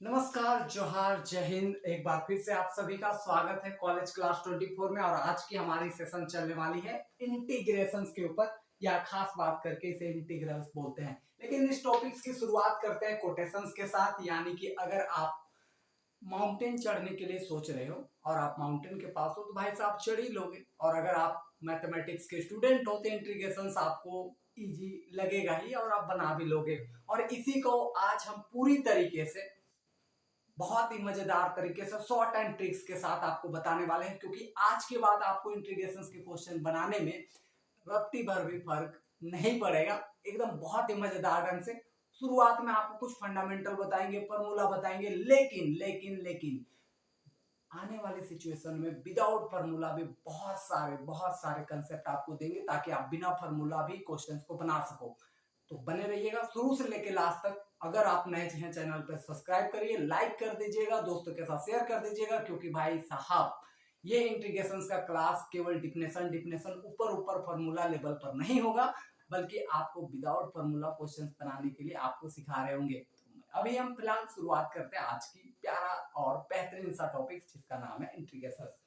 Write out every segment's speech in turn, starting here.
नमस्कार, जोहार, जय हिंद। एक बार फिर से आप सभी का स्वागत है कॉलेज क्लास 24 में। और आज की हमारी सेशन चलने वाली है इंटीग्रेशंस के ऊपर, या खास बात करके इसे इंटीग्रल्स बोलते हैं। लेकिन इस टॉपिक्स की शुरुआत करते हैं कोटेशंस के साथ। यानी कि अगर आप माउंटेन चढ़ने के लिए सोच रहे हो और आप माउंटेन के पास हो तो भाई साहब चढ़ ही लोगे। और अगर आप मैथमेटिक्स के स्टूडेंट हो तो इंटीग्रेशंस आपको इजी लगेगा ही और आप बना भी लोगे। और इसी को आज हम पूरी तरीके से, बहुत ही मजेदार तरीके से, शॉर्ट एंड ट्रिक्स के साथ आपको बताने वाले हैं। क्योंकि आज के बाद आपको इंटीग्रेशंस के क्वेश्चन बनाने में रत्ती भर भी फर्क नहीं पड़ेगा। एकदम बहुत ही मजेदार ढंग से शुरुआत में आपको कुछ फंडामेंटल बताएंगे, फॉर्मूला बताएंगे, लेकिन लेकिन लेकिन आने वाले सिचुएशन में विदाउट फार्मूला भी बहुत सारे कंसेप्ट आपको देंगे, ताकि आप बिना फार्मूला भी क्वेश्चंस को बना सको। तो बने रहिएगा शुरू से लेकर लास्ट तक। अगर आप नए हैं चैनल पर सब्सक्राइब करिए, लाइक कर दीजिएगा, दोस्तों के साथ शेयर कर दीजिएगा। क्योंकि भाई साहब ये इंटीग्रेशंस का क्लास केवल डिफिनेशन डिफिनेशन ऊपर ऊपर फार्मूला लेवल पर नहीं होगा, बल्कि आपको विदाउट फार्मूला क्वेश्चंस बनाने के लिए आपको सिखा रहे होंगे। अभी हम फिलहाल शुरुआत करते हैं आज की प्यारा और बेहतरीन सा टॉपिक, जिसका नाम है इंटीग्रेशंस।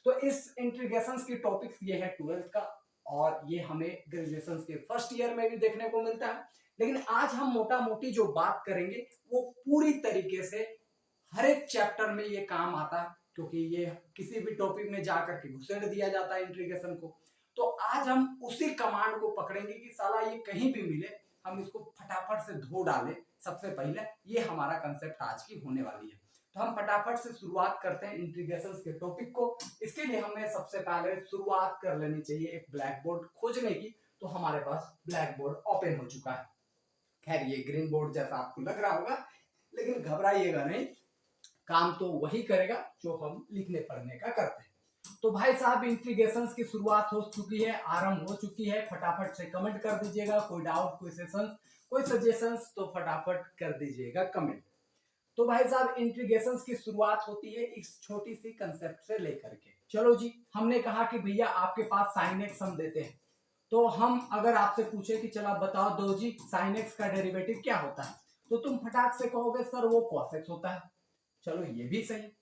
तो इस इंटीग्रेशंस की टॉपिक्स ये है 12th का, और ये हमें ग्रेजुएशन के फर्स्ट ईयर में भी देखने को मिलता है। लेकिन आज हम मोटा मोटी जो बात करेंगे वो पूरी तरीके से हर एक चैप्टर में ये काम आता है, क्योंकि ये किसी भी टॉपिक में जाकर के घुसेड़ दिया जाता है इंटीग्रेशन को। तो आज हम उसी कमांड को पकड़ेंगे कि साला ये कहीं भी मिले हम इसको फटाफट से धो डालें सबसे पहले। ये हमारा कंसेप्ट आज की होने वाली है। तो हम फटाफट से शुरुआत करते हैं इंटीग्रेशंस के टॉपिक को। इसके लिए हमें सबसे पहले शुरुआत कर लेनी चाहिए एक ब्लैक बोर्ड खोजने की। तो हमारे पास ब्लैक बोर्ड ओपन हो चुका है। खैर ये ग्रीन बोर्ड जैसा आपको लग रहा होगा, लेकिन घबराइएगा नहीं, काम तो वही करेगा जो हम लिखने पढ़ने का करते हैं। तो भाई साहब इंटीग्रेशंस की शुरुआत हो चुकी है, आरंभ हो चुकी है। फटाफट से कमेंट कर दीजिएगा, कोई डाउट, कोई सेशन, कोई सजेशंस तो फटाफट कर दीजिएगा कमेंट। तो भाई साहब इंटीग्रेशंस की शुरुआत होती है इस छोटी सी कंसेप्ट से लेकर के। चलो जी, हमने कहा कि भैया आपके पास sin x हम देते हैं। तो हम अगर आपसे पूछे कि चलो बताओ दो जी sin x का डेरिवेटिव क्या होता है, तो तुम फटाक से कहोगे सर वो cos x होता है। चलो ये भी सही।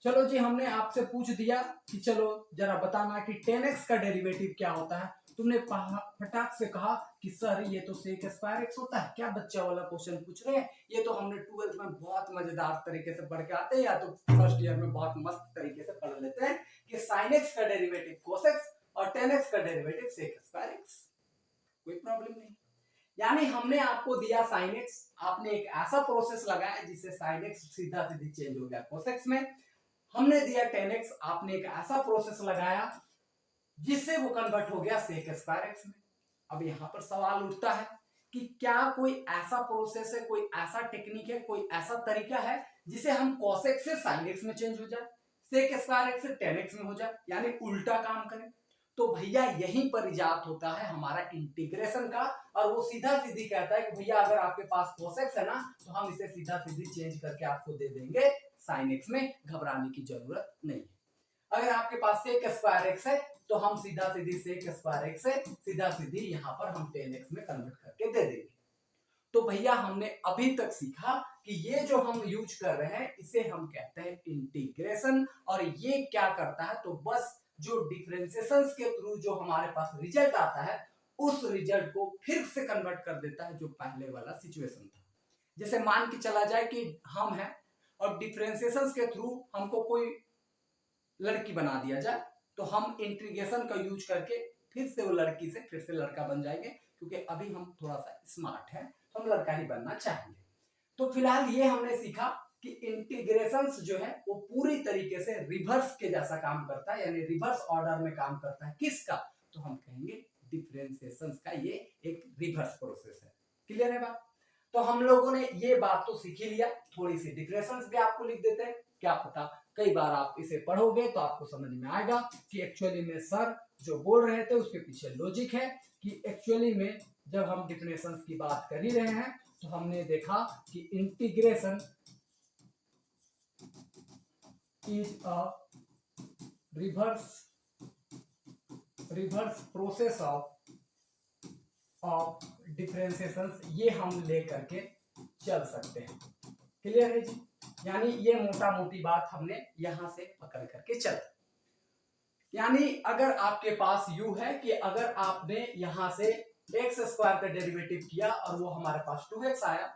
चलो जी हमने आपसे पूछ दिया कि चलो जरा बताना कि tan x का डेरिवेटिव क्या होता है। तुमने फटाक से कहा कि सर ये तो sec स्क्वायर x होता है। क्या बच्चा वाला क्वेश्चन पूछ रहे हैं? ये तो हमने 12th में बहुत मजेदार तरीके से पढ़ के आते हैं, या तो फर्स्ट ईयर में बहुत मस्त तरीके से पढ़ लेते हैं कि sin x का डेरिवेटिव cos x और tan x का डेरिवेटिव sec स्क्वायर x। कोई प्रॉब्लम नहीं। यानी हमने आपको दिया sin x, आपने एक ऐसा प्रोसेस लगाया जिससे sin x सीधा सीधी चेंज हो गया cos x में। हमने दिया tan x, आपने एक ऐसा प्रोसेस लगाया जिससे वो कन्वर्ट हो गया sec स्क्वायर x में। अब यहां पर सवाल उठता है कि क्या कोई ऐसा प्रोसेस है, कोई ऐसा टेक्निक है, कोई ऐसा तरीका है जिसे हम cos x से sin x में चेंज हो जाए, sec स्क्वायर x से tan x में हो जाए, यानी उल्टा काम करें। तो भैया यहीं पर इजाद होता है हमारा इंटीग्रेशन का। और वो सीधा सीधी कहता है कि भैया अगर आपके पास cos x है ना, तो हम इसे सीधा सीधी चेंज करके आपको दे देंगे sin x में। घबराने की जरूरत नहीं है। अगर आपके पास sec स्क्वायर x है तो हम सीधा सीधी sec स्क्वायर x से सीधा सीधी यहाँ पर हम tan x में कन्वर्ट करके दे देंगे। तो भैया हमने अभी तक सीखा कि ये जो हम यूज कर रहे हैं इसे हम कहते हैं इंटीग्रेशन। और ये क्या करता है, तो बस जो डिफरेंशिएशन के थ्रू जो हमारे पास रिजल्ट आता है उस रिजल्ट को फिर से कन्वर्ट कर देता है जो पहले वाला सिचुएशन था। जैसे मान के चला जाए कि हम हैं और डिफरेंशिएशन के थ्रू हमको कोई लड़की बना दिया जाए, तो हम इंटीग्रेशन का यूज करके फिर से वो लड़की से फिर से लड़का बन जाएंगे। क्योंकि अभी हम थोड़ा सा स्मार्ट हैं तो हम लड़का ही बनना चाहेंगे। तो फिलहाल ये हमने सीखा कि इंटीग्रेशन जो है वो पूरी तरीके से रिवर्स के जैसा काम करता है, यानी रिवर्स ऑर्डर में काम करता है। किसका? तो हम कहेंगे डिफरेंशिएशन का ये एक रिवर्स प्रोसेस है। क्लियर है बात? तो हम लोगों ने ये बात तो सीख ही लिया। थोड़ी सी डिफरेंशिएशन भी आपको लिख देते हैं, क्या पता कई बार आप इसे पढ़ोगे तो आपको समझ में आएगा कि एक्चुअली में सर जो बोल रहे थे उसके पीछे लॉजिक है। कि एक्चुअली में जब हम डिफरेंशिएशन की बात कर ही रहे हैं तो हमने देखा कि integration is a reverse process of differentiation. ये हम लेकर के चल सकते हैं। क्लियर है जी। यानी ये मोटा मोटी बात हमने यहां से पकड़ करके चल, यानी अगर आपके पास u है कि अगर आपने यहां से एक्स स्क्वायर का डेरिवेटिव किया और वो हमारे पास 2x आया,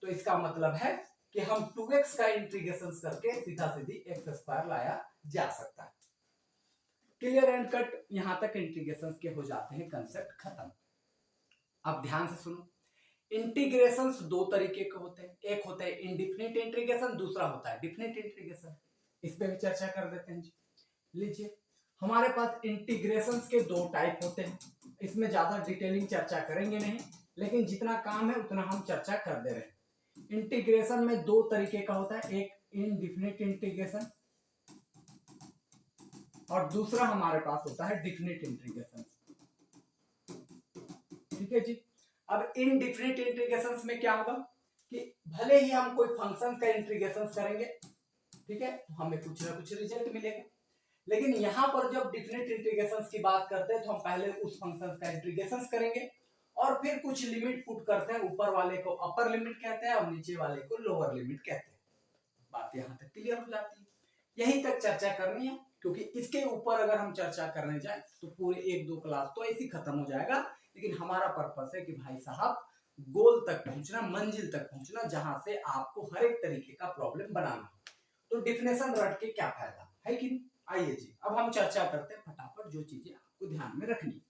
तो इसका मतलब है कि हम 2x का इंटीग्रेशन करके सीधा सीधी एक्स स्क्वायर लाया जा सकता है। क्लियर एंड कट, यहां तक इंटीग्रेशन के हो जाते हैं, कंसेप्ट खत्म। अब ध्यान से सुनो, इंटीग्रेशंस दो तरीके के होते हैं, एक होता है इनडिफिनिट इंटीग्रेशन, दूसरा होता है डिफिनिट इंटीग्रेशन। इस पे भी चर्चा कर देते हैं जी। लीजिए, हमारे पास इंटीग्रेशंस के दो टाइप होते हैं, इसमें ज्यादा डिटेलिंग चर्चा करेंगे नहीं, लेकिन जितना काम है उतना हम चर्चा कर दे रहे हैं। इंटीग्रेशन में दो तरीके का होता है, एक इनडिफिनिट इंटीग्रेशन और दूसरा हमारे पास होता है डिफिनिट इंटीग्रेशन। ठीक है जी। अब इनडिफिनिट इंटीग्रेशन में क्या होगा कि भले ही हम कोई फंक्शन का इंटीग्रेशन करेंगे, ठीक है, तो हमें कुछ ना कुछ रिजल्ट मिलेगा, लेकिन यहां पर जब डिफिनिट इंटीग्रेशन की बात करते हैं तो हम पहले उस फंक्शन का इंटीग्रेशन करेंगे और फिर कुछ लिमिट पुट करते हैं, ऊपर वाले को अपर लिमिट कहते हैं और नीचे वाले को लोअर लिमिट कहते हैं। बात यहां तक क्लियर हो जाती है, यहीं तक चर्चा करनी है, क्योंकि इसके ऊपर अगर हम चर्चा करने जाए तो पूरे 1-2 क्लास तो ऐसे खत्म हो जाएगा, लेकिन हमारा पर्पस है कि भाई साहब गोल तक पहुंचना, मंजिल तक पहुंचना, जहां से आपको हर एक तरीके का प्रॉब्लम बनाना। तो डिफिनेशन रट के क्या फायदा है कि नहीं। आइए जी, अब हम चर्चा करते हैं फटाफट जो चीजें आपको ध्यान में रखनी।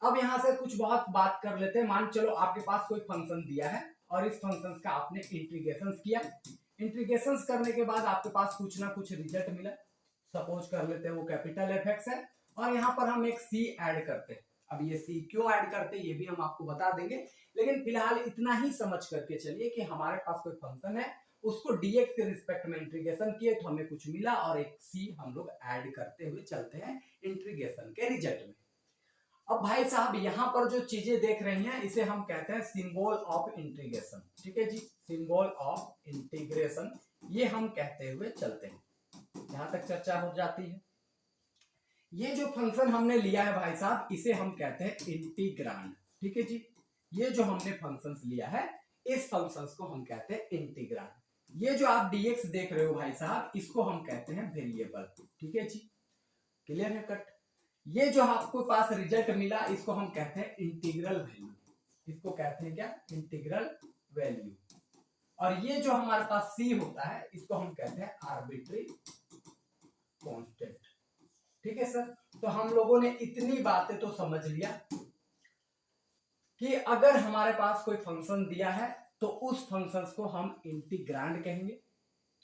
अब यहां से कुछ बहुत बात कर लेते हैं। मान चलो आपके पास कोई फंक्शन दिया है और इस फंक्शन का आपने इंटीग्रेशन किया, इंटीग्रेशन करने के बाद आपके पास कुछ ना कुछ रिजल्ट मिला, सपोज कर लेते हैं वो कैपिटल एफ एक्स है, और यहाँ पर हम एक सी ऐड करते हैं। अब ये सी क्यों ऐड करते हैं ये भी हम आपको बता देंगे, लेकिन फिलहाल इतना ही समझ करके चलिए कि हमारे पास कोई फंक्शन है, उसको dx के रिस्पेक्ट में इंटीग्रेशन किए तो हमें कुछ मिला और एक सी हम लोग ऐड करते हुए चलते हैं इंटीग्रेशन के रिजल्ट में। अब भाई साहब यहाँ पर जो चीजें देख रहे हैं इसे हम कहते हैं सिंबल ऑफ इंटीग्रेशन। ठीक है जी, सिंबल ऑफ इंटीग्रेशन ये हम कहते हुए चलते हैं, यहां तक चर्चा हो जाती है। ये जो फंक्शन हमने लिया है भाई साहब इसे हम कहते हैं इंटीग्रांड। ठीक है जी, ये जो हमने फंक्शंस लिया है इस फंक्शंस को हम कहते हैं इंटीग्रांड। ये जो आप dx देख रहे हो भाई साहब इसको हम कहते हैं वेरिएबल। ठीक है जी, क्लियर है कट। ये जो आपको पास रिजल्ट मिला इसको हम कहते हैं इंटीग्रल वैल्यू, इसको कहते हैं क्या, इंटीग्रल वैल्यू। और ये जो हमारे पास c होता है इसको हम कहते हैं आर्बिट्री कांस्टेंट। ठीक है सर, तो हम लोगों ने इतनी बातें तो समझ लिया कि अगर हमारे पास कोई फंक्शन दिया है तो उस फंक्शन को हम इंटीग्रांड कहेंगे,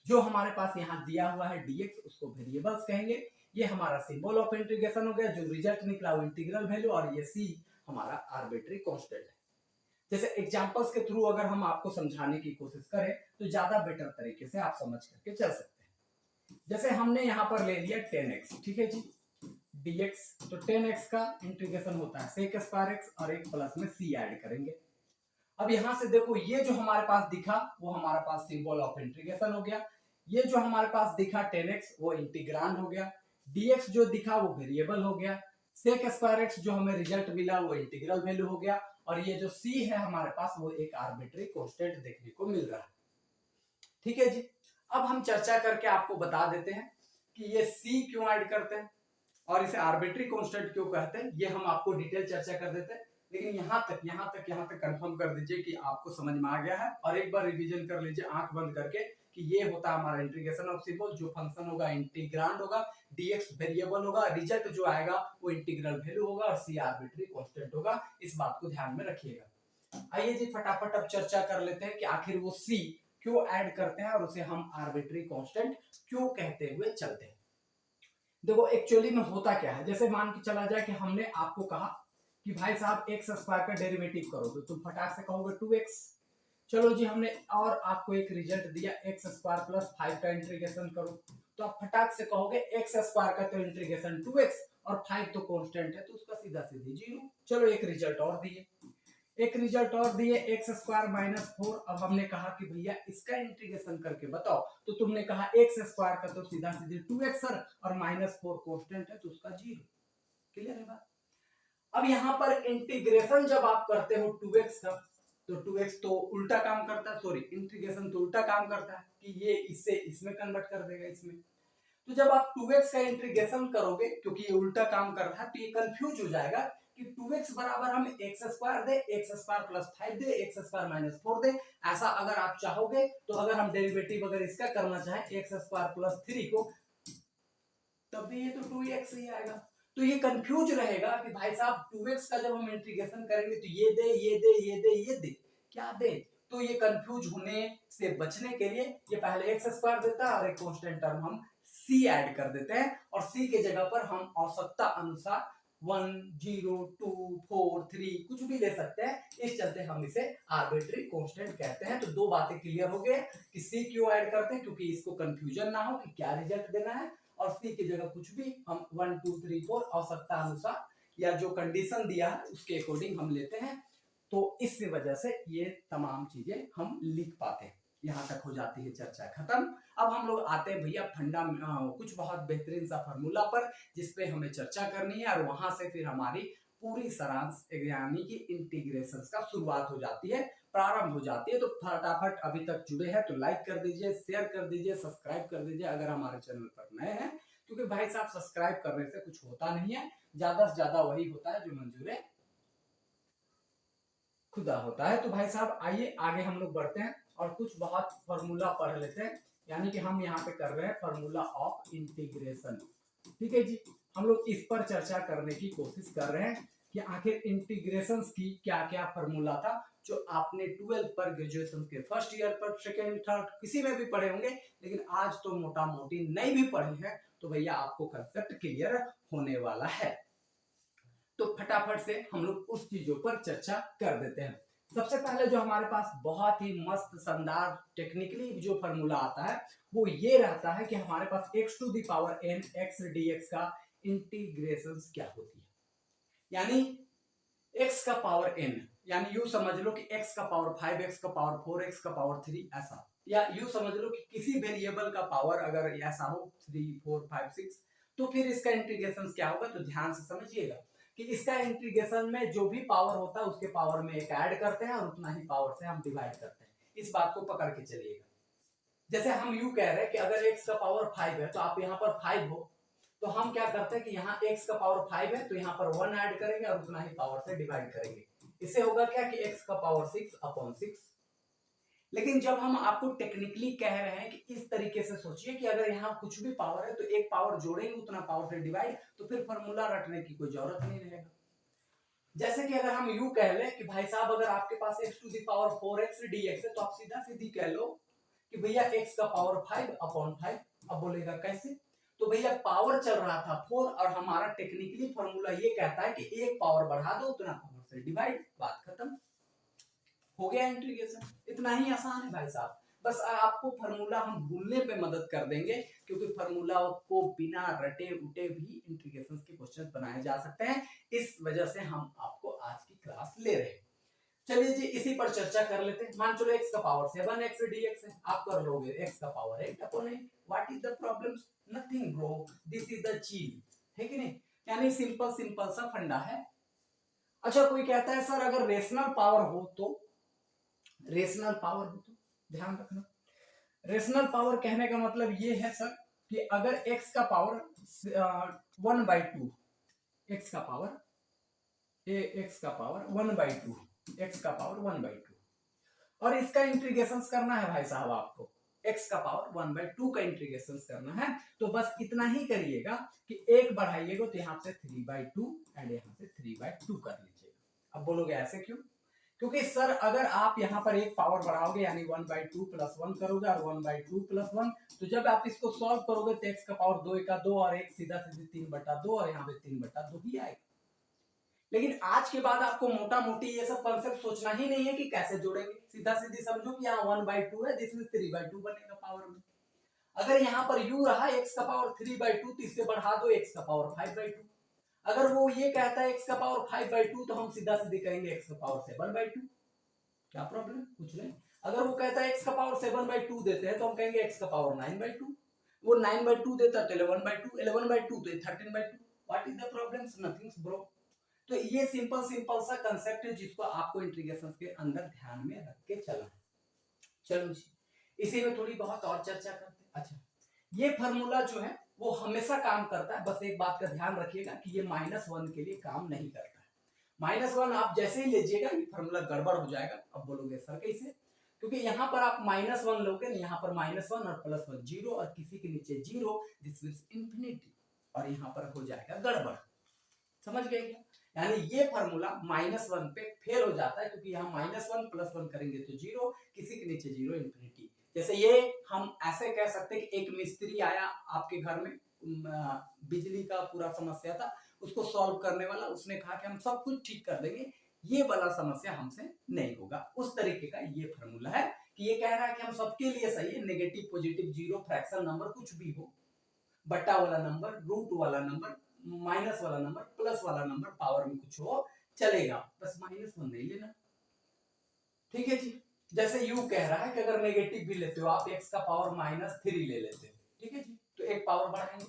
जो हमारे पास यहाँ दिया हुआ है dx उसको वेरिएबल्स कहेंगे। ये हमारा सिंबल ऑफ इंटीग्रेशन हो गया, जो रिजल्ट निकला वो इंटीग्रल वैल्यू, और ये c हमारा आर्बिट्री कांस्टेंट है। जैसे एग्जांपल्स के थ्रू अगर हम आपको समझाने की कोशिश करें तो ज्यादा बेटर तरीके से आप समझ करके चल सकते हैं। जैसे हमने यहाँ पर ले लिया 10x, ठीक है जी, dx, तो 10x का इंटीग्रेशन होता है sec स्क्वायर x और एक प्लस में c ऐड करेंगे। अब यहां से देखो ये जो हमारे पास दिखा वो हमारे पास सिंबल ऑफ इंटीग्रेशन हो गया, ये जो हमारे पास दिखा 10x वो इंटीग्रांड हो गया, dx जो दिखा वो वेरिएबल हो गया, sec स्क्वायर x जो हमें रिजल्ट मिला वो इंटीग्रल वैल्यू हो गया, और ये जो c है हमारे पास वो एक आर्बिट्री कांस्टेंट देखने को मिल रहा है। ठीक है जी, अब हम चर्चा करके आपको बता देते हैं कि ये c क्यों ऐड करते हैं और इसे आर्बिट्री कांस्टेंट क्यों कहते हैं, ये हम आपको डिटेल चर्चा कर देते हैं। लेकिन यहाँ तक कंफर्म कर दीजिए कि आपको समझ में आ गया है, और एक बार रिवीजन कर लीजिए आंख बंद करके कि ये होता है हमारा इंटीग्रेशन ऑफ सिंबल, जो फंक्शन होगा इंटीग्रांड होगा, dx वेरिएबल होगा, रिजल्ट जो आएगा वो इंटीग्रल वैल्यू होगा और c आर्बिट्री कांस्टेंट होगा। इस बात को ध्यान में रखिएगा। आइए जी फटाफट अब चर्चा कर लेते हैं कि आखिर वो c क्यों ऐड करते हैं और उसे हम आर्बिट्री कांस्टेंट क्यों कहते हुए चलते हैं। देखो एक्चुअली में होता क्या है, जैसे मान के चला जाए कि हमने आपको कहा कि भाई साहब एक्स स्क्वायर का डेरिवेटिव करो, तो तुम फटाक से कहोगे 2x। चलो जी, हमने और आपको एक रिजल्ट दिया एक्स स्क्वायर प्लस 5 का इंटीग्रेशन करो, तो आप फटाक से कहोगे एक्स स्क्वायर का तो इंटीग्रेशन 2x और 5 तो कांस्टेंट है तो उसका सीधा सीधी 0। चलो एक रिजल्ट और दिए एक्स स्क्वायर माइनस 4। अब हमने कहा कि भैया इसका इंटीग्रेशन करके बताओ, तो तुमने कहा एक्स स्क्वायर का तो सीधा सीधे 2x सर और माइनस 4 कांस्टेंट है तो उसका 0। क्लियर है बात। अब यहां पर इंटीग्रेशन जब आप करते हो 2x का तो 2x तो उल्टा काम करता है, सॉरी इंटीग्रेशन तो उल्टा काम करता है कि ये इससे इसमें कन्वर्ट कर देगा इसमें। तो जब आप 2x का इंटीग्रेशन करोगे, क्योंकि ये उल्टा काम कर रहा है, तो ये कंफ्यूज हो जाएगा कि 2x बराबर हम एक्स स्क्वायर दे, एक्स स्क्वायर प्लस 5 दे, एक्स स्क्वायर माइनस 4 दे, ऐसा अगर आप चाहोगे तो अगर हम डेरिवेटिव अगर इसका करना चाहें एक्स स्क्वायर प्लस 3 को, तब भी ये तो 2x ही आएगा। तो ये कंफ्यूज रहेगा कि भाई साहब 2x का जब हम इंटीग्रेशन करेंगे तो ये दे, ये दे, ये दे, ये दे, क्या दे। तो ये कंफ्यूज होने से बचने के लिए ये पहले एक्स स्क्वायर देता है और एक कांस्टेंट टर्म हम c ऐड कर देते हैं, और c के जगह पर हम आवश्यकता अनुसार 1, 0, 2, 4, 3 कुछ भी ले सकते हैं। इस चलते हम इसे आर्बिट्री कांस्टेंट कहते हैं। तो दो बातें क्लियर हो गए कि c क्यों ऐड करते हैं, क्योंकि इसको कंफ्यूजन ना हो कि क्या रिजल्ट देना है, और c की जगह कुछ भी हम 1, 2, 3, 4 आवश्यकता अनुसार या जो कंडीशन दिया है उसके अकॉर्डिंग हम लेते हैं। तो इस वजह से ये तमाम चीजें हम लिख पाते हैं। यहाँ तक हो जाती है चर्चा खत्म। अब हम लोग आते हैं भैया फंडा कुछ बहुत बेहतरीन सा फार्मूला पर, जिसपे हमें चर्चा करनी है, और वहां से फिर हमारी पूरी सारांश यानी कि इंटीग्रेशन का शुरुआत हो जाती है, प्रारंभ हो जाती है। तो फटाफट अभी तक जुड़े हैं तो लाइक कर दीजिए, शेयर कर दीजिए, सब्सक्राइब कर दीजिए अगर हमारे चैनल पर नए हैं, क्योंकि भाई साहब सब्सक्राइब करने से कुछ होता नहीं है, ज्यादा से ज्यादा वही होता है जो मंजूर खुदा होता है। तो भाई साहब आइए आगे हम लोग बढ़ते हैं और कुछ बहुत फॉर्मूला पढ़ लेते हैं, यानी कि हम यहाँ पे कर रहे हैं फॉर्मूला ऑफ इंटीग्रेशन। ठीक है जी, हम लोग इस पर चर्चा करने की कोशिश कर रहे हैं कि आखिर इंटीग्रेशन की क्या क्या फॉर्मूला था, जो आपने 12th पर, ग्रेजुएशन के फर्स्ट ईयर पर, सेकेंड, थर्ड किसी में भी पढ़े होंगे, लेकिन आज तो मोटा मोटी नहीं भी पढ़े हैं, तो भैया आपको कंसेप्ट क्लियर होने वाला है। तो फटाफट से हम लोग उस चीजों पर चर्चा कर देते हैं। सबसे पहले जो हमारे पास बहुत ही मस्त शानदार टेक्निकली जो फॉर्मूला आता है वो ये रहता है कि हमारे पास x to the power n x dx का इंटीग्रेशन क्या होती है, यानी x का पावर n, यानी यू समझ लो कि x का पावर 5, x का पावर 4, x का पावर 3 ऐसा, या यू समझ लो कि किसी वेरिएबल का पावर अगर ऐसा हो 3, 4, 5, 6, तो फिर इसका इंटीग्रेशन क्या होगा। तो ध्यान से समझिएगा कि इसका इंटीग्रेशन में जो भी पावर होता है उसके पावर में एक ऐड करते हैं और उतना ही पावर से हम डिवाइड करते हैं। इस बात को पकड़ के चलिएगा। जैसे हम यू कह रहे हैं कि अगर x का पावर 5 है तो आप यहाँ पर 5 हो, तो हम क्या करते हैं कि यहाँ x का पावर 5 है तो यहाँ पर 1 ऐड करेंगे और उतना ही पावर से डिवाइड करेंगे। इससे होगा क्या कि x का पावर 6/6। लेकिन जब हम आपको टेक्निकली कह रहे हैं कि इस तरीके से सोचिए कि अगर यहाँ कुछ भी पावर है तो एक पावर जोड़ेंगे उतना पावर से डिवाइड, तो फिर फॉर्मूला रटने की कोई जरूरत नहीं रहेगा। जैसे कि अगर हम यू कह ले कि भाई साहब अगर आपके पास x to the power 4x dx है, तो आप सीधा सीधी कह लो कि भैया x का पावर 5/5। अब बोलेगा कैसे, तो भैया पावर चल रहा था 4 और हमारा टेक्निकली फॉर्मूला ये कहता है कि एक पावर बढ़ा दो उतना पावर से डिवाइड, बात खत्म, हो गया इंटीग्रेशन। इतना ही आसान है भाई साहब। बस आपको फार्मूला हम भूलने पे मदद कर देंगे, क्योंकि फार्मूला को बिना रटे उटे भी इंटीग्रेशन के क्वेश्चन बनाए जा सकते हैं। इस वजह से हम आपको आज की क्लास ले रहे हैं। चलिए जी इसी पर चर्चा कर लेते हैं। मान चलो x का पावर 7x dx है, आप कर लोगे x का power 8/8। What is the problem? Nothing bro, this is the चीज, है कि नहीं? यानी सिंपल सिंपल सा फंडा है। अच्छा कोई कहता है सर अगर रेशनल पावर हो तो, रेशनल पावर हो तो ध्यान रखना, रेशनल पावर कहने का मतलब ये है सर कि अगर x का पावर 1/2, x का पावर x का पावर 1/2, x का पावर 1/2, और इसका इंटीग्रेशन करना है भाई साहब आपको, x का पावर 1/2 का इंटीग्रेशन करना है। तो बस इतना ही करिएगा कि एक बढ़ाइएगा तो यहाँ से 3/2 एंड यहाँ से 3/2 कर लीजिएगा। अब बोलोगे ऐसे क्यों? क्योंकि सर अगर आप यहाँ पर एक पावर बढ़ाओगे यानी 1/2 + 1 करोगे और 1/2 + 1, तो जब आप इसको सॉल्व करोगे तो x का पावर 2 का 2 और एक सीधा सीधी 3/2 और यहाँ पे 3/2 ही आएगा। लेकिन आज के बाद आपको मोटा मोटी ये सब कॉन्सेप्ट सोचना ही नहीं है कि कैसे जोड़ेंगे, सीधा सीधी समझो कि यहाँ 1/2 है, जिसमें 3/2 बनेगा पावर में। अगर यहाँ पर u रहा x का पावर 3/2 तो इससे बढ़ा दो x का पावर 5/2। अगर वो ये कहता है x का पावर 5/2 तो हम सीधा सीधे कहेंगे x का पावर 7/2। क्या प्रॉब्लम? कुछ नहीं। अगर वो कहता है x का पावर 7/2 देते हैं तो हम कहेंगे x का पावर 9/2। वो 9/2 देता है तो 11/2, 11/2 तो 13/2। What is the problem? Nothing bro. तो ये सिंपल सिंपल सा कंसेप्ट है जिसको आपको इंटीग्रेशन के अंदर ध्यान में रख के चलना है। चलो जी, इसी में थोड़ी बहुत और चर्चा करते हैं। अच्छा, ये फार्मूला जो है वो हमेशा काम करता है, बस एक बात का ध्यान रखिएगा कि ये -1 के लिए काम नहीं करता है। -1 आप जैसे ही लीजिएगा ये फार्मूला गड़बड़ हो जाएगा। अब बोलोगे सर कैसे? क्योंकि यहाँ पर आप -1 लोगे ना, यहाँ पर -1 और +1 जीरो और किसी के नीचे जीरो, दिस मींस इंफिनिटी, और यहाँ पर हो जाएगा गड़बड़। समझ गए क्या? यानी ये फार्मूला -1 पे फेल हो जाता है, क्योंकि यहाँ -1 +1 करेंगे तो जीरो, किसी के नीचे जीरो, इंफिनिटी। जैसे ये हम ऐसे कह सकते हैं कि एक मिस्त्री आया आपके घर में, बिजली का पूरा समस्या था, उसको सॉल्व करने वाला, उसने कहा कि हम सब कुछ ठीक कर देंगे, ये वाला समस्या हमसे नहीं होगा। उस तरीके का ये फार्मूला है कि ये कह रहा है कि हम सबके लिए सही है, negative positive zero fraction number कुछ भी हो, बट्टा वाला नंबर, रूट वाला नंबर, माइनस वाला नंबर, प्लस वाला नंबर, पावर में कुछ हो चलेगा, बस -1 नहीं लेना। ठीक है जी। जैसे यू कह रहा है कि अगर नेगेटिव भी लेते हो आप, x का पावर -3 ले लेते हो, ठीक है जी, तो एक पावर बढ़ाएंगे,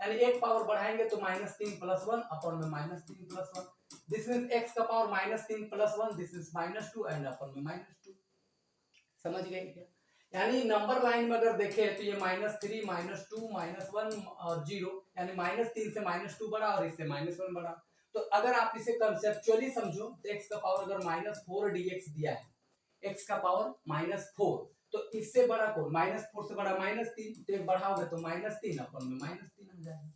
यानी एक पावर बढ़ाएंगे तो -3 + 1 अपन में -3 + 1, दिस मींस x का पावर -3 + 1, दिस इज -2 एंड अपन में -2। समझ गए क्या? यानी नंबर लाइन में अगर देखें तो ये -3 -2 -1 और 0, यानी -3 से -2 बढ़ा और इससे -1 बढ़ा। तो अगर आप इसे कंसेप्चुअली समझो तो x का पावर अगर -4 dx दिया है, x का पावर -4, तो इससे बड़ा कौन? -4 से बड़ा -3, तो एक बढ़ाओगे तो -3 अपन में -3 आ जाएगा।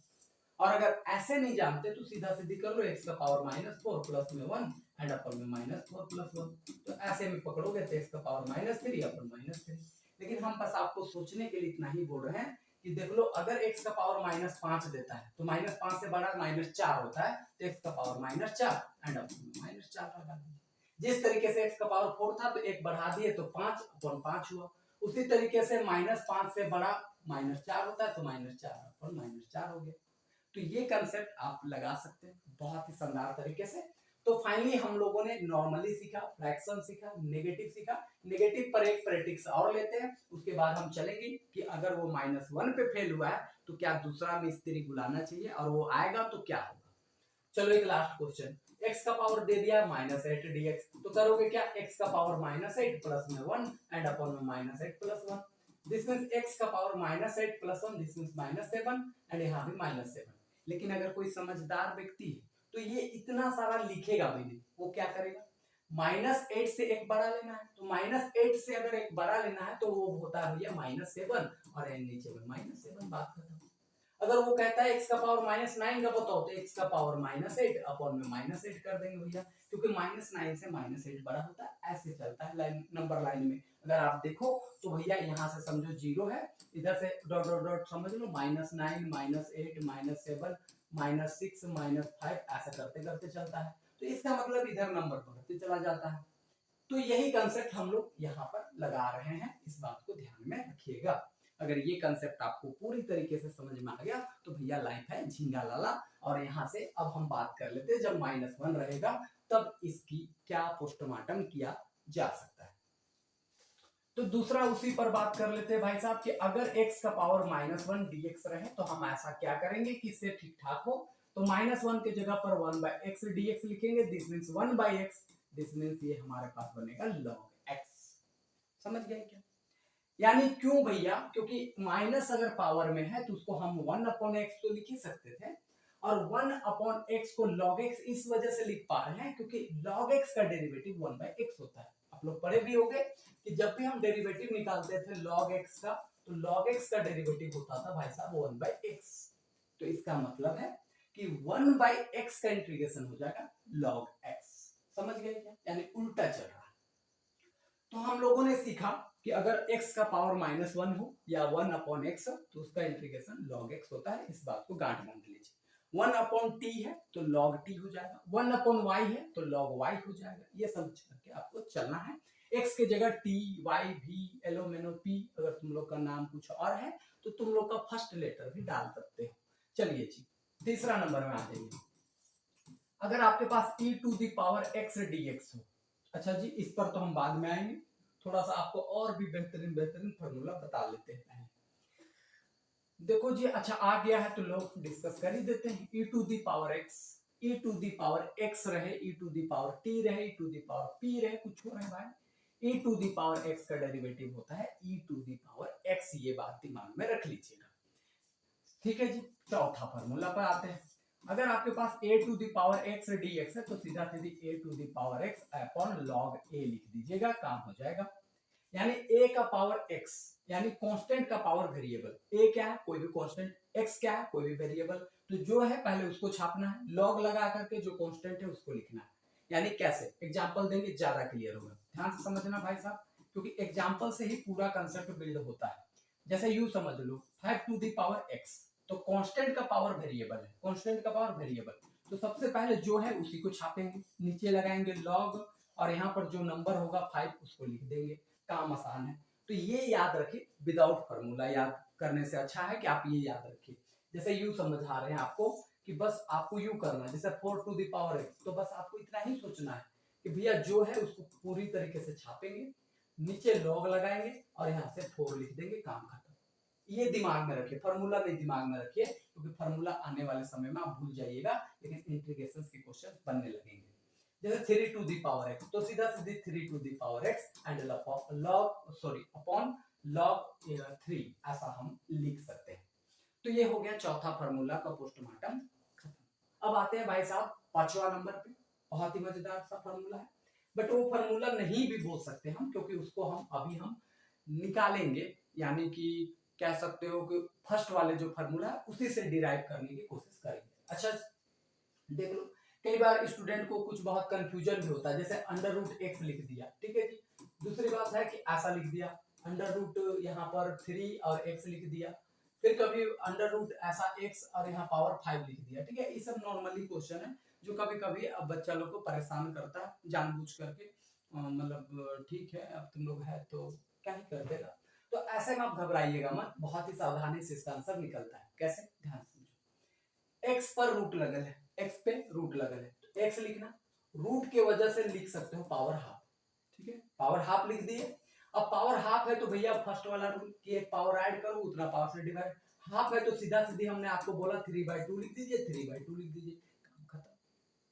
और अगर ऐसे नहीं जानते तो सीधा सीधी कर लो, x का पावर -4 प्लस में 1 एंड अपन में -4 + 1, तो ऐसे में पकड़ोगे तो x का पावर -3 अपन -3। लेकिन हम बस आपको सोचने के लिए इतना ही बोल रहे हैं कि देख लो, अगर x का पावर -5 देता है तो -5 से बड़ा -4 होता है, तो x का पावर -4 एंड अपन में -4 लगा दीजिए। जिस तरीके से x का पावर 4 था तो एक बढ़ा दिए तो 5 अपन 5 हुआ, उसी तरीके से -5 से बड़ा -4 होता है तो -4 अपन -4 हो गया। तो ये कंसेप्ट आप लगा सकते हैं बहुत ही शानदार तरीके से। तो फाइनली हम लोगों ने नॉर्मली सीखा, फ्रैक्शन सीखा, नेगेटिव सीखा। नेगेटिव पर एक प्रैक्टिस और लेते हैं, उसके बाद हम चलेंगे कि अगर वो -1 पे फेल हुआ है तो क्या दूसरा मिस्त्री बुलाना चाहिए, और वो आएगा तो क्या होगा। चलो एक लास्ट क्वेश्चन, x का पावर दे दिया -8 dx, तो करोगे क्या? x का पावर -8 प्लस में 1 एंड अपन में -8 + 1, दिस मींस x का पावर -8 + 1, दिस मींस -7 एंड यहाँ भी -7। लेकिन अगर कोई समझदार व्यक्ति है तो ये इतना सारा लिखेगा भी नहीं, वो क्या करेगा? -8 से एक बड़ा लेना है, तो -8 से अगर एक बड़ा लेना है तो वो होता है भैया -7, और नीचे में -7, बात खत्म। अगर वो कहता है x का पावर -9 का बताओ, तो x का पावर -8 अपन में -8 कर देंगे भैया, क्योंकि -9 से -8 बड़ा होता है। ऐसे चलता है लाइन, नंबर लाइन में अगर आप देखो तो भैया यहाँ से समझो जीरो है, इधर से डॉट डॉट डॉट समझ लो, -9 -8 -7 -6 -5, ऐसा करते करते चलता है, तो इसका मतलब इधर नंबर बढ़ते चला जाता है। तो यही कंसेप्ट हम लोग यहाँ पर लगा रहे हैं, इस बात को ध्यान में रखिएगा। अगर ये कंसेप्ट आपको पूरी तरीके से समझ में आ गया तो भैया लाइफ है झींगा लाला। और यहाँ से अब हम बात कर लेते हैं, जब -1 रहेगा तब इसकी क्या पोस्टमार्टम किया जा सकता है। तो दूसरा उसी पर बात कर लेते हैं भाई साहब कि अगर x का पावर -1 dx रहे तो हम ऐसा क्या करेंगे कि इससे ठीक ठाक हो, तो -1 के जगह पर 1/x dx लिखेंगे, this means 1/x, this means ये हमारे पास बनेगा log x। समझ गए क्या? यानी क्यों भैया? क्योंकि माइनस अगर पावर में है तो उसको हम 1/x तो लिख ही सकते थे, और 1/x को log x इस वजह से लिख पा रहे हैं क्योंकि log x का डेरिवेटिव 1/x होता है। आप लोग पढ़े भी होंगे कि जब भी हम डेरिवेटिव निकालते थे log x का, तो log x का डेरिवेटिव होता था भाई साहब 1/x। तो इसका मतलब है कि 1/x का इंटीग्रेशन हो जाएगा log x। समझ गए क्या? यानी उल्टा चल रहा है। तो हम लोगों ने सीखा कि अगर x का पावर -1 हो या 1/x तो उसका इंटीग्रेशन log x होता है। इस बात को गांठ बांध लीजिए। 1/t है तो log t हो जाएगा, 1/y है तो log y हो जाएगा। ये समझ करके आपको चलना है। x की जगह t, y, v, l, m, n, p, अगर तुम लोग का नाम कुछ और है तो तुम लोग का फर्स्ट लेटर भी डाल सकते हो। चलिए जी, तीसरा नंबर में आ जाइए। अगर आपके पास e⁻x dx हो, अच्छा जी, इस पर तो हम बाद में आएंगे, थोड़ा सा आपको और भी बेहतरीन फॉर्मूला बता लेते हैं। देखो जी, अच्छा आ गया है तो लोग डिस्कस कर ही देते हैं। e⁻x e to the power x रहे, e to the power t रहे, e to the power p रहे, कुछ हो रहे भाई, e to the power x का डेरिवेटिव होता है e to the power x, ये बात दिमाग में रख लीजिएगा। ठीक है जी, चौथा फॉर्मूला पर आते हैं। अगर आपके पास a to the power x dx है तो सीधा सीधी a to the power x upon log a लिख दीजिएगा, काम हो जाएगा। यानी a का पावर x, यानी कांस्टेंट का पावर वेरिएबल, a क्या है कोई भी कांस्टेंट, x क्या है कोई भी वेरिएबल, तो जो है पहले उसको छापना है, log लगा करके जो कांस्टेंट है उसको लिखना है। यानी कैसे, एग्जांपल देंगे ज्यादा क्लियर होगा, ध्यान से समझना भाई साहब, क्योंकि एग्जांपल से ही पूरा कंसेप्ट बिल्ड होता है। जैसे यू समझ लो 5 टू दी पावर x, तो कांस्टेंट का पावर वेरिएबल है, कांस्टेंट का पावर वेरिएबल, तो सबसे पहले जो है उसी को छापेंगे, नीचे लगाएंगे log, और यहाँ पर जो नंबर होगा 5 उसको लिख देंगे, काम आसान है। तो ये याद रखिए, विदाउट फार्मूला याद करने से अच्छा है कि आप ये याद रखिए। जैसे यू समझा रहे हैं आपको कि बस आपको यू करना है, जैसे 4 टू दी पावर x, तो बस आपको इतना ही सोचना है कि भैया जो है उसको पूरी तरीके से छापेंगे, नीचे log लगाएंगे और यहाँ से 4 लिख देंगे, काम खत्म। ये दिमाग में रखिए, फार्मूला नहीं दिमाग में रखिए, क्योंकि फार्मूला आने वाले समय में आप भूल जाइएगा, लेकिन इंटीग्रेशन के क्वेश्चन बनने लगेंगे। जैसे 3 टू दी पावर x, तो सीधा सीधी 3 to the power x and upon log 3, ऐसा हम लिख सकते हैं। तो ये हो गया चौथा फार्मूला का पोस्टमार्टम खत्म। अब आते हैं भाई साहब पांचवा नंबर पे, बहुत ही मजेदार सा फार्मूला है, बट वो फार्मूला नहीं भी बोल सकते हम, क्योंकि उसको हम निकालेंगे, यानी कि कह सकते हो कि फर्स्ट वाले जो फार्मूला है उसी से डिराइव करने की कोशिश करेंगे। अच्छा देख लो, कई बार स्टूडेंट को कुछ बहुत कंफ्यूजन भी होता है, जैसे अंडर रूट एक्स लिख दिया, ठीक है जी, दूसरी बात है कि ऐसा लिख दिया अंडर रूट यहाँ पर 3 और x लिख दिया, फिर कभी अंडर रूट ऐसा x और यहाँ पावर 5 लिख दिया, ठीक है। ये सब नॉर्मली क्वेश्चन है जो कभी कभी अब बच्चा लोग को परेशान करता है जानबूझ करके, मतलब ठीक है अब तुम लोग है तो क्या ही कर देगा, तो ऐसे में आप घबराइएगा मत, बहुत ही सावधानी से इसका आंसर निकलता है। कैसे, ध्यान समझो, x पर रूट लगल है, x पे रूट लगल है, तो x लिखना, रूट के वजह से लिख सकते हो पावर हाफ, ठीक है, पावर हाफ लिख दिए। अब पावर हाफ है तो भैया फर्स्ट वाला रूल की एक पावर ऐड करो उतना पावर से डिवाइड, हाफ है तो सीधा सीधी हमने आपको बोला 3/2 लिख दीजिए, 3/2 लिख दीजिए, काम खत्म,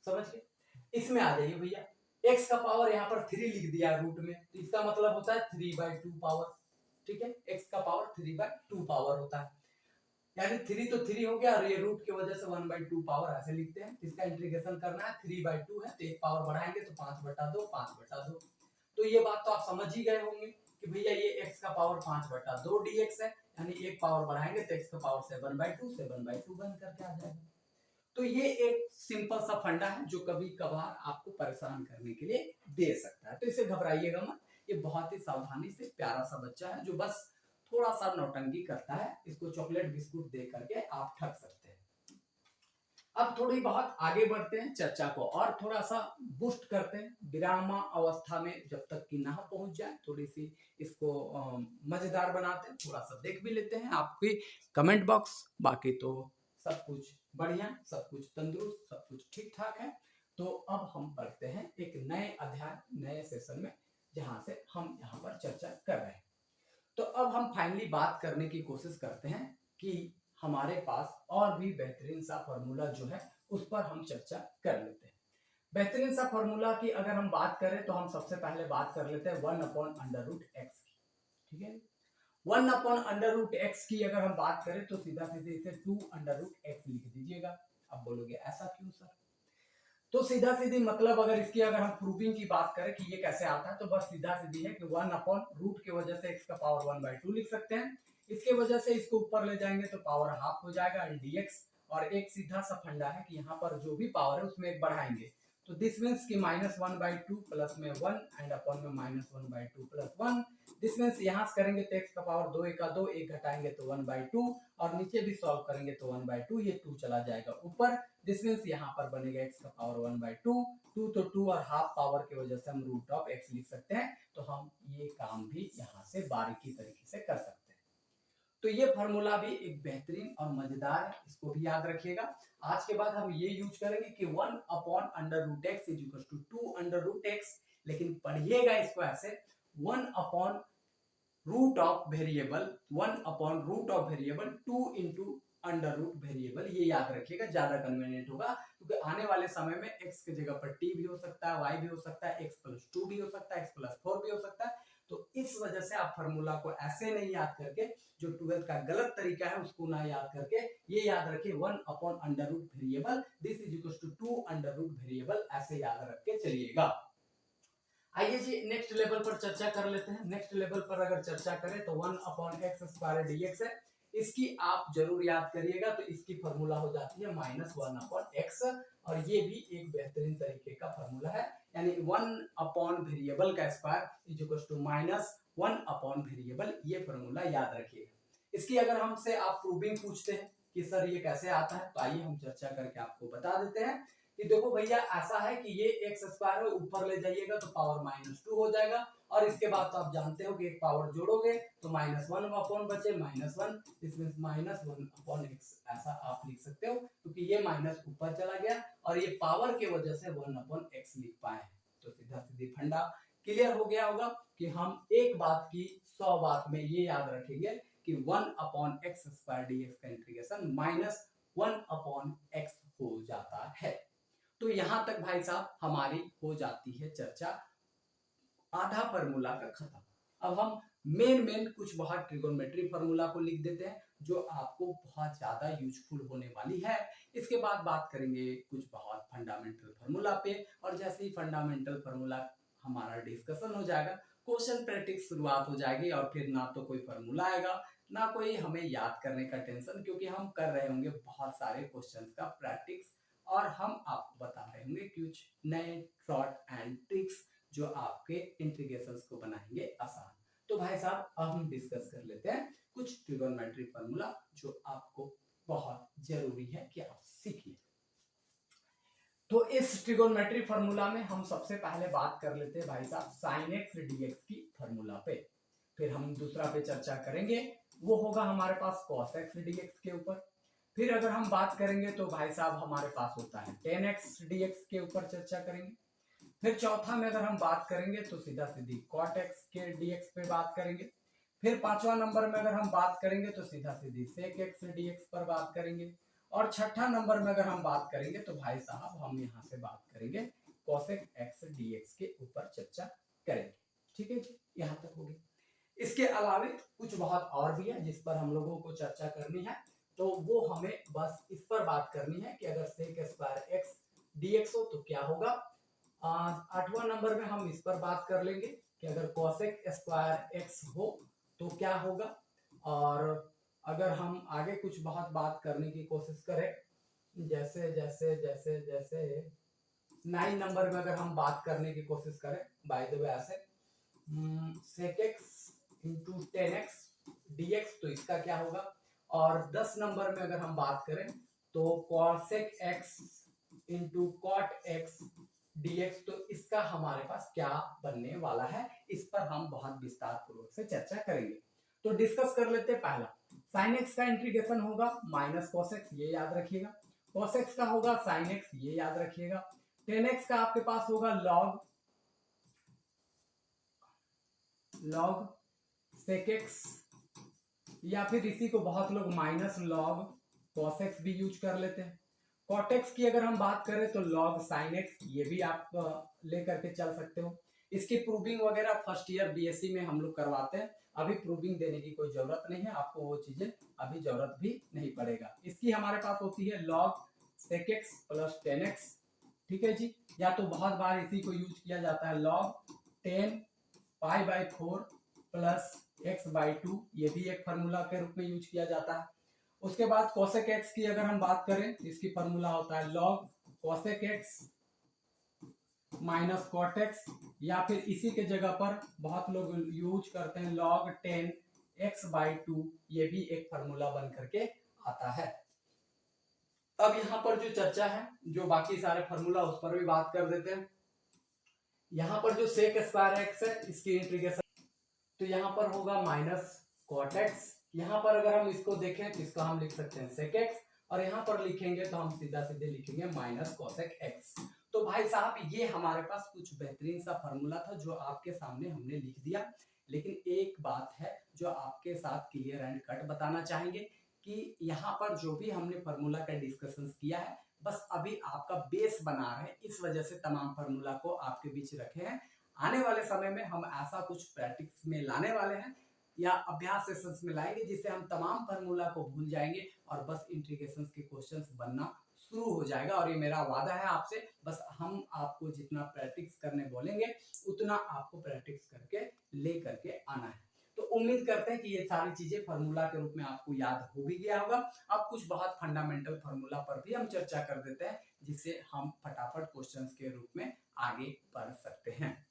समझ गए। इसमें आ जाइए भैया, x का पावर यहाँ पर 3 लिख दिया रूट में, तो इसका मतलब होता है 3/2 पावर, ठीक है, x का पावर 3/2 पावर होता है, यानी 3 तो 3 हो गया और ये रूट की वजह से 1/2 पावर ऐसे लिखते हैं। इसका इंटीग्रेशन करना है, 3/2 है तो एक पावर बढ़ाएंगे तो 5/2, 5/2। तो ये बात तो आप समझ ही गए होंगे कि भैया ये x का पावर 5/2 dx है, यानी एक पावर बढ़ाएंगे तो x का पावर 7/2, 7/2 बन करके आ जाएगा। तो ये एक सिंपल सा फंडा है जो कभी कभार आपको परेशान करने के लिए दे सकता है, तो इसे घबराइएगा मत, ये बहुत ही सावधानी से प्यारा सा बच्चा है जो बस थोड़ा सा नौटंकी करता है, इसको चॉकलेट बिस्कुट दे करके आप ठग सकते हैं। अब थोड़ी बहुत आगे बढ़ते हैं, चर्चा को और थोड़ा सा बूस्ट करते हैं, विरामा अवस्था में जब तक कि ना पहुंच जाए, थोड़ी सी इसको मजेदार बनाते हैं, थोड़ा सा देख भी लेते हैं आपकी कमेंट बॉक्स, बाकी तो सब कुछ बढ़िया, सब कुछ तंदुरुस्त, सब कुछ ठीक ठाक है। तो अब हम पढ़ते हैं एक नए अध्याय, नए सेशन में, जहां से हम यहाँ पर चर्चा कर रहे हैं। तो अब हम फाइनली बात करने की कोशिश करते हैं कि हमारे पास और भी बेहतरीन सा फॉर्मूला जो है उस पर हम चर्चा कर लेते हैं। बेहतरीन सा फॉर्मूला की अगर हम बात करें तो हम सबसे पहले बात कर लेते हैं 1/√x की, ठीक है। 1/√x की अगर हम बात करें तो सीधा सीधे इसे 2/√x लिख दीजिएगा। अब बोलोगे ऐसा क्यों सर, तो सीधा सीधी मतलब अगर इसकी अगर हम प्रूविंग की बात करें कि ये कैसे आता है, तो बस सीधा सीधी है कि 1/रूट की वजह से x का पावर 1/2 लिख सकते हैं, इसके वजह से इसको ऊपर ले जाएंगे तो पावर हाफ हो जाएगा dx, और एक सीधा सा फंडा है कि यहाँ पर जो भी पावर है उसमें एक बढ़ाएंगे, तो दिस मीन्स की -1/2 प्लस में 1 एंड अपॉन में -1/2 प्लस 1, दिस मीन्स यहाँ से करेंगे तो x का पावर 2 1 2, एक घटाएंगे तो 1/2, और नीचे भी सॉल्व करेंगे तो 1/2, ये 2 चला जाएगा ऊपर, दिस मीन्स यहाँ पर बनेगा x का पावर 1/2, 2 तो 2 और हाफ पावर की वजह से हम √x लिख सकते हैं, तो हम ये काम भी यहाँ से बारीकी तरीके से कर सकते हैं। तो ये फार्मूला भी एक बेहतरीन और मजेदार है, इसको भी याद रखिएगा। आज के बाद हम ये यूज करेंगे कि 1/√x is equal to 2/√x, लेकिन पढ़िएगा इसको ऐसे 1/√of variable 2 into under root variable, ये याद रखिएगा, ज्यादा कन्वीनियंट होगा क्योंकि आने वाले समय में x की जगह पर t भी हो सकता है, y भी हो सकता है, x+2 भी हो सकता है, x+4 भी हो सकता है। तो इस वजह से आप फार्मूला को ऐसे नहीं याद करके, जो 12 का गलत तरीका है उसको ना याद करके ये याद रखिए 1 upon under root variable this is equal to 2 under root variable, ऐसे याद रख के चलिएगा। आइए जी नेक्स्ट लेवल पर चर्चा कर लेते हैं। नेक्स्ट लेवल पर अगर चर्चा करें तो 1 अपॉन एक्स स्क्वायर dx है, इसकी आप जरूर याद करिएगा। तो इसकी फॉर्मूला हो जाती है -1 अपॉन एक्स, और ये भी एक बेहतरीन तरीके का फॉर्मूला है, यानी 1 अपॉन वेरिएबल का square is equal to -1 upon variable, ये फॉर्मूला याद रखिएगा। इसकी अगर हमसे आप प्रूविंग पूछते हैं कि सर ये कैसे आता है, तो आइए हम चर्चा करके आपको बता देते हैं कि देखो भैया ऐसा है कि ये एक्स स्क्वायर ऊपर ले जाइएगा तो पावर -2 हो जाएगा, और इसके बाद तो आप जानते हो कि एक पावर जोड़ोगे तो -1 अपॉन बचे -1, दिस मींस -1 अपॉन x, ऐसा आप लिख सकते हो क्योंकि ये माइनस ऊपर चला गया और ये पावर के वजह से 1 अपॉन x लिख पाए। तो सीधा सीधी फंडा क्लियर हो गया होगा कि हम एक बात की 100 बात में ये याद रखेंगे कि 1 अपॉन एक्स स्क्वायर dx का इंटीग्रेशन -1 अपॉन x हो जाता है। तो यहां तक भाई साहब हमारी हो जाती है चर्चा आधा फार्मूला का खत्म। अब हम मेन कुछ बहुत ट्रिगोनोमेट्री फार्मूला को लिख देते हैं जो आपको बहुत ज्यादा यूजफुल होने वाली है। इसके बाद बात करेंगे कुछ बहुत फंडामेंटल फार्मूला पे, और जैसे ही फंडामेंटल फार्मूला हमारा डिस्कशन हो जाएगा, क्वेश्चन प्रैक्टिस शुरुआत हो जाएगी, और फिर ना तो कोई फार्मूला आएगा ना कोई हमें याद करने का टेंशन, क्योंकि हम कर रहे होंगे बहुत सारे क्वेश्चंस का प्रैक्टिस, और हम आपको बता रहे होंगे कुछ नए थॉट एंड ट्रिक्स जो आपके इंटीग्रेशंस को बनाएंगे आसान। तो भाई साहब अब हम डिस्कस कर लेते हैं कुछ ट्रिगोनोमेट्री फार्मूला जो आपको बहुत जरूरी है कि आप सीखिए। तो इस ट्रिगोनोमेट्री फार्मूला में हम सबसे पहले बात कर लेते हैं भाई साहब sin x dx की फार्मूला पे, फिर हम दूसरा पे चर्चा करेंगे, वो होगा हमारे पास cos x dx के ऊपर। फिर अगर हम बात करेंगे तो भाई साहब हमारे पास होता है tan x dx के ऊपर चर्चा करेंगे। फिर चौथा में अगर हम बात करेंगे तो सीधा सीधी cot x के dx पे बात करेंगे। फिर पांचवा नंबर में अगर हम बात करेंगे तो सीधा सीधी sec x dx पर बात करेंगे। और छठा नंबर में अगर हम बात करेंगे तो भाई साहब हम यहाँ से बात करेंगे cosec x dx के ऊपर चर्चा करेंगे। ठीक है जी, यहाँ तक होगी। इसके अलावा कुछ बहुत और भी है जिस पर हम लोगों को चर्चा करनी है, तो वो हमें बस इस पर बात करनी है कि अगर sec स्क्वायर x dx हो तो क्या होगा। आठवां नंबर में हम इस पर बात कर लेंगे कि अगर cosec स्क्वायर x हो तो क्या होगा। और अगर हम आगे कुछ बहुत बात करने की कोशिश करें, जैसे जैसे जैसे जैसे 9 नंबर में अगर हम बात करने की कोशिश करें, बाय द वे ऐसे sec x into ten x dx, तो इसका क्या होगा। और 10 नंबर में अगर हम बात करें तो cosec x into cot x dx, तो इसका हमारे पास क्या बनने वाला है, इस पर हम बहुत विस्तार पूर्वक से चर्चा करेंगे। तो डिस्कस कर लेते हैं। पहला sin x का इंटीग्रेशन होगा माइनस cos x, ये याद रखिएगा। cos x का होगा sin x, ये याद रखिएगा। tan x का आपके पास होगा log sec x, या फिर इसी को बहुत लोग माइनस log cos x भी यूज कर लेते हैं। cot x की अगर हम बात करें तो log sin x, ये भी आप लेकर के चल सकते हो। इसकी प्रूविंग वगैरह फर्स्ट ईयर बीएससी में हम लोग करवाते हैं, अभी प्रूविंग देने की कोई जरूरत नहीं है, आपको वो चीजें अभी जरूरत भी नहीं पड़ेगा। इसकी हमारे पास होती है log sec x plus tan x, ठीक है जी। या तो बहुत बार इसी को यूज किया जाता है log 10 π/4 प्लस x/2, ये भी एक फार्मूला के रूप में यूज किया जाता है। उसके बाद cosec x की अगर हम बात करें तो इसकी फार्मूला होता है log cosec x minus cot x, या फिर इसी के जगह पर बहुत लोग यूज करते हैं log 10 x/2, ये भी एक फार्मूला बन करके आता है। अब यहाँ पर जो चर्चा है, जो बाकी सारे फार्मूला उस पर भी बात कर देते हैं। यहाँ पर जो sec स्क्वायर x है इसकी इंटीग्रेशन, तो यहाँ पर होगा माइनस cot x। यहाँ पर अगर हम इसको देखें तो इसका हम लिख सकते हैं sec x, और यहाँ पर लिखेंगे तो हम सीधा सीधे लिखेंगे माइनस cosec x। तो भाई साहब ये हमारे पास कुछ बेहतरीन सा फार्मूला था जो आपके सामने हमने लिख दिया, लेकिन एक बात है जो आपके साथ क्लियर एंड कट बताना चाहेंगे कि यहाँ पर जो भी हमने फार्मूला का डिस्कशन किया है बस अभी आपका बेस बना रहे हैं, इस वजह से तमाम फार्मूला को आपके बीच रखे हैं। आने वाले समय में हम ऐसा कुछ प्रैक्टिस में लाने वाले हैं या अभ्यास सेशंस में लाएंगे जिससे हम तमाम फार्मूला को भूल जाएंगे और बस इंटीग्रेशन के क्वेश्चंस बनना शुरू हो जाएगा। और ये मेरा वादा है आपसे, बस हम आपको जितना प्रैक्टिस करने बोलेंगे उतना आपको प्रैक्टिस करके ले करके आना है। तो उम्मीद करते हैं कि ये सारी चीजें फार्मूला के रूप में आपको याद हो भी गया होगा। अब कुछ बहुत फंडामेंटल फार्मूला पर भी हम चर्चा कर देते हैं जिससे हम फटाफट क्वेश्चंस के रूप में आगे बढ़ सकते हैं।